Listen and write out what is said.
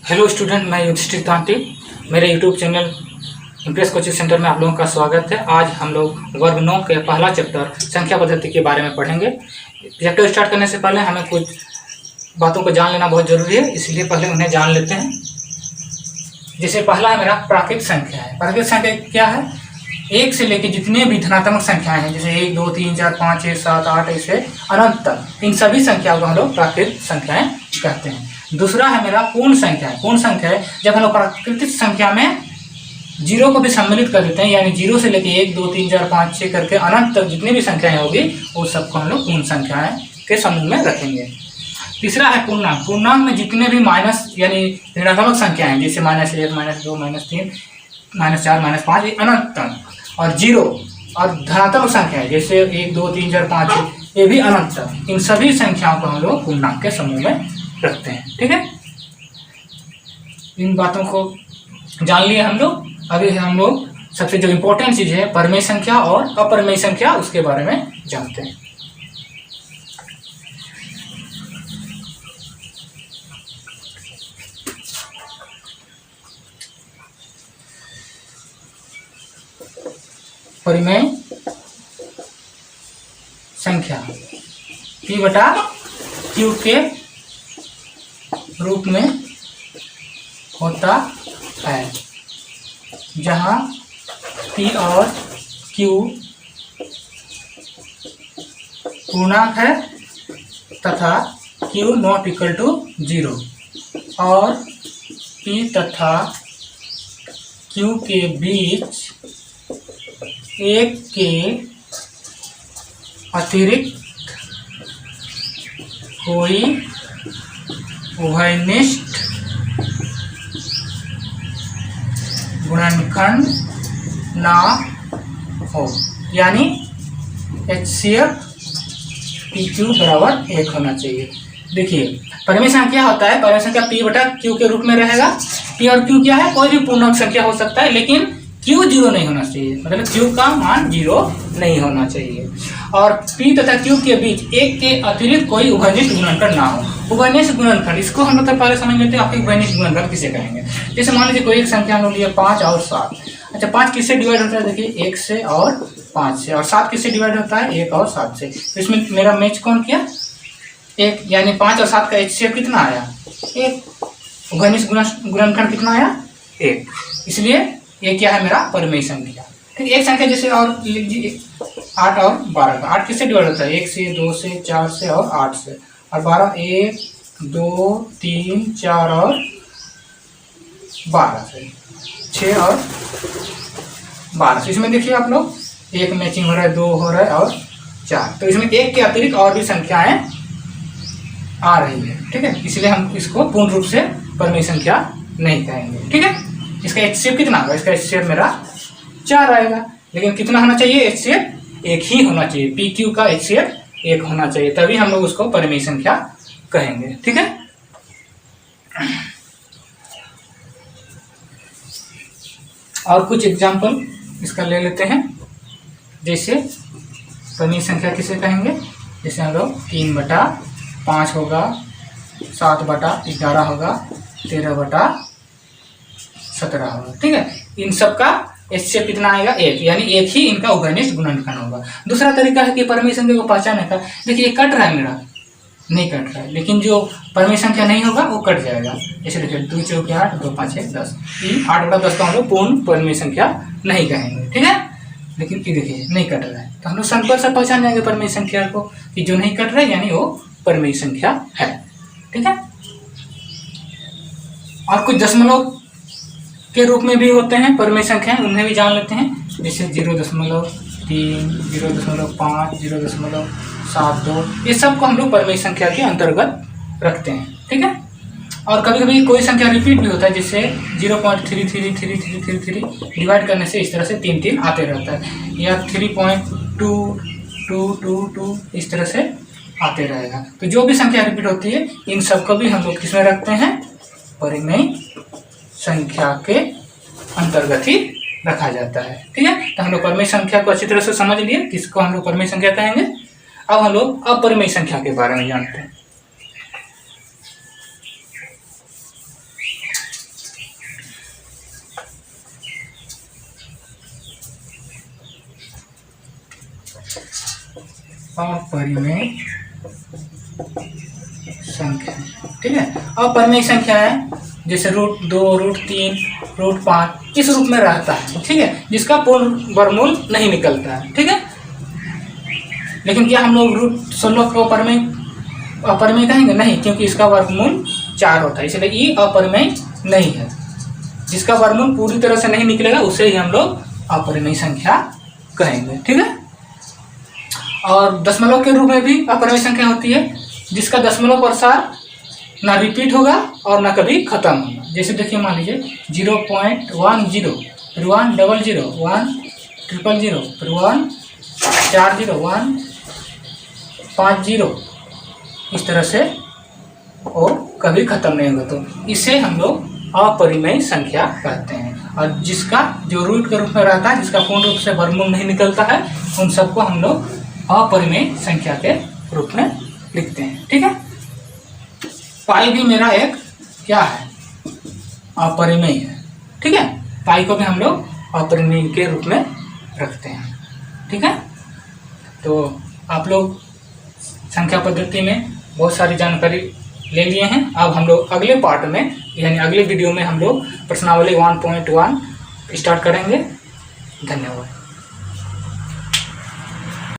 Hello student, मैं युधिष्ठिर तांती। मेरे YouTube channel impress coaching centre में आप लोगों का स्वागत है। आज हम लोग वर्ग 9 के पहला चैप्टर संख्या पद्धति के बारे में पढ़ेंगे। चैप्टर स्टार्ट करने से पहले हमें कुछ बातों को जान लेना बहुत ज़रूरी है, इसलिए पहले उन्हें जान लेते हैं। जैसे पहला है मेरा प्राकृत संख्या है। प्राकृत संख्या क्या है? एक से लेकर जितने भी धनात्मक संख्याएं हैं, जैसे 1 2 3 4 5 6 7 8 ऐसे अनंत तक, इन सभी संख्याओं को हम लोग प्राकृत संख्याएं कहते हैं। दूसरा है मेरा पूर्ण संख्या है। पूर्ण संख्या है जब हम लोग प्राकृतिक संख्या में जीरो को भी सम्मिलित कर देते हैं, यानी जीरो से लेकर 1 2 3 4 5 6 करके अनंत तक जितनी भी संख्याएं होगी वो सबको हम लोग पूर्ण संख्याएं के समूह में रखेंगे। तीसरा है पूर्णांक। पूर्णांक में जितने भी माइनस यानी ऋणात्मक संख्याएं हैं, जैसे -1 -2 -3 -4 -5 अनंत तक, और जीरो और धनात्मक संख्याएं जैसे 1 2 3 4 5 6 ये भी अनंत तक, इन सभी संख्याओं को हम लोग पूर्णांक के समूह में रखते हैं। ठीक है, इन बातों को जान लिए हम लोग। अभी हम लोग सबसे जो इम्पोर्टेंट चीज है परिमेय संख्या और अपरिमेय संख्या, उसके बारे में जानते हैं। परिमेय संख्या P/Q के रूप में होता है, जहां P और Q पूर्णांक है तथा Q ≠ 0 और P तथा Q के बीच एक के अतिरिक्त कोई उभयनिष्ठ गुणनखंड ना हो, यानी HCF PQ बराबर 1 होना चाहिए। देखिए परिमेय संख्या क्या होता है? परिमेय संख्या P/Q के रूप में रहेगा। P और Q क्या है? कोई भी पूर्णांक संख्या हो सकता है, लेकिन Q 0 नहीं होना चाहिए, मतलब Q का मान 0 नहीं होना चाहिए। और P तथा Q के बीच एक के अतिरिक्त कोई उभयनिष्ठ गुणनखंड ना हो। उभयनिष्ठ गुणनखंड, इसको हम लोग तो पहले समझ लेते हैं आपके उभयनिष्ठ गुणनखंड किसे कहेंगे। जैसे मान लीजिए कोई एक संख्या हम लोग लिए 5 और 7। अच्छा, 5 किससे डिवाइड होता है? देखिए 1 से और 5 से, और 7 किससे डिवाइड होता है? 1 और 7 से। तो इसमें मेरा मैच कौन किया? 1, यानी 5 और 7 का HCF कितना आया? 1। उभयनिष्ठ गुणनखंड कितना आया? 1। इसलिए ये क्या है? मेरा परिमेय संख्या। ठीक, एक संख्या जैसे और लीजिए 8 और 12 का। 8 किससे डिवाइड होता है? 1 से, 2 से, 4 से और 8 से, और 12 1 2 3 4 और 12 से, 6 और 12 से। इसमें देखिए आप लोग 1 मैचिंग हो रहा है, 2 हो रहा है और 4, तो इसमें 1 के अतिरिक्त और भी संख्याएं आ रही है। ठीक है, इसलिए हम इसको पूर्ण रूप से परिमेय संख्या नहीं कहेंगे। ठीक है, इसका HCF कितना होगा? इसका HCF मेरा 4 आएगा, लेकिन कितना होना चाहिए? HCF 1 ही होना चाहिए। PQ का HCF 1 होना चाहिए, तभी हम लोग उसको परिमेय संख्या कहेंगे। ठीक है, और कुछ एग्जाम्पल इसका ले लेते हैं। जैसे परिमेय संख्या किसे कहेंगे? जैसे हम लोग 3/5 होगा, 7/11 होगा, 13/17 होगा। ठीक है, इन सब का HCF कितना आएगा? 1, यानी 1 ही इनका उभयनिष्ठ गुणनखंड होगा। दूसरा तरीका है कि परिमेय संख्या को पहचानने का। देखिए कट रहा है, मेरा नहीं कट रहा है, लेकिन जो परिमेय संख्या नहीं होगा वो कट जाएगा। जैसे देखिए 2 चौके 8, 2 5 6 10, 8/10 को हम लोग पूर्ण परिमेय संख्या नहीं कहेंगे। ठीक है, लेकिन ये देखिए नहीं कट रहा है, तो हम लोग संपर्क से पहचान जाएंगे परिमेय संख्या को कि जो नहीं कट रहा है यानी वो परिमेय संख्या है। ठीक है, और कुछ दशमलव के रूप में भी होते हैं परिमेय संख्याएं, उन्हें भी जान लेते हैं। जैसे 0.3, 0.5, 0.72, ये सब को हम लोग परिमेय संख्या के अंतर्गत रखते हैं। ठीक है, और कभी कभी कोई संख्या रिपीट भी होता है, जैसे 0.333333 डिवाइड करने से इस तरह से 3 3 आते रहता है, या 3.2222 इस तरह से आते रहेगा। तो जो भी संख्या रिपीट होती है इन सबको भी हम लोग किसमें रखते हैं? परिमेय संख्या के अंतर्गत ही रखा जाता है। ठीक है, तो हम लोग परिमेय संख्या को अच्छी तरह से समझ लिए, किसको हम लोग परिमेय संख्या कहेंगे। अब हम लोग अपरिमेय संख्या के बारे में जानते हैं। अपरिमेय संख्या, ठीक है। अपरिमेय संख्या है जैसे √2, √3, √5 इस रूप में रहता है, ठीक है, जिसका पूर्ण वर्गमूल नहीं निकलता है, ठीक है। लेकिन क्या हम लोग √16 को अपरिमेय कहेंगे? नहीं, क्योंकि इसका वर्गमूल 4 होता है, इसलिए ये अपरिमेय नहीं है। जिसका वर्गमूल पूरी तरह से नहीं निकलेगा उसे ही हम लोग अपरिमेय संख्या कहेंगे, ठीक है। और दशमलव के रूप में भी अपरिमेय संख्या होती है, जिसका दशमलव प्रसार ना रिपीट होगा और ना कभी खत्म होगा। जैसे देखिए, मान लीजिए 0.10, फिर 100, 100, फिर 140, 150, इस तरह से और कभी खत्म नहीं होगा, तो इसे हम लोग अपरिमेय संख्या कहते हैं। और जिसका जो रूट के रूप में रहता है, जिसका पूर्ण रूप से वर्गमूल नहीं निकलता है, उन सबको हम लोग अपरिमेय संख्या के रूप में लिखते हैं, ठीक है। पाई भी मेरा एक क्या है? अपरिमेय है, ठीक है। पाई को भी हम लोग अपरिमेय के रूप में रखते हैं, ठीक है। तो आप लोग संख्या पद्धति में बहुत सारी जानकारी ले लिए हैं। अब हम लोग अगले पार्ट में यानी अगले वीडियो में हम लोग प्रश्नावली 1.1 स्टार्ट करेंगे। धन्यवाद।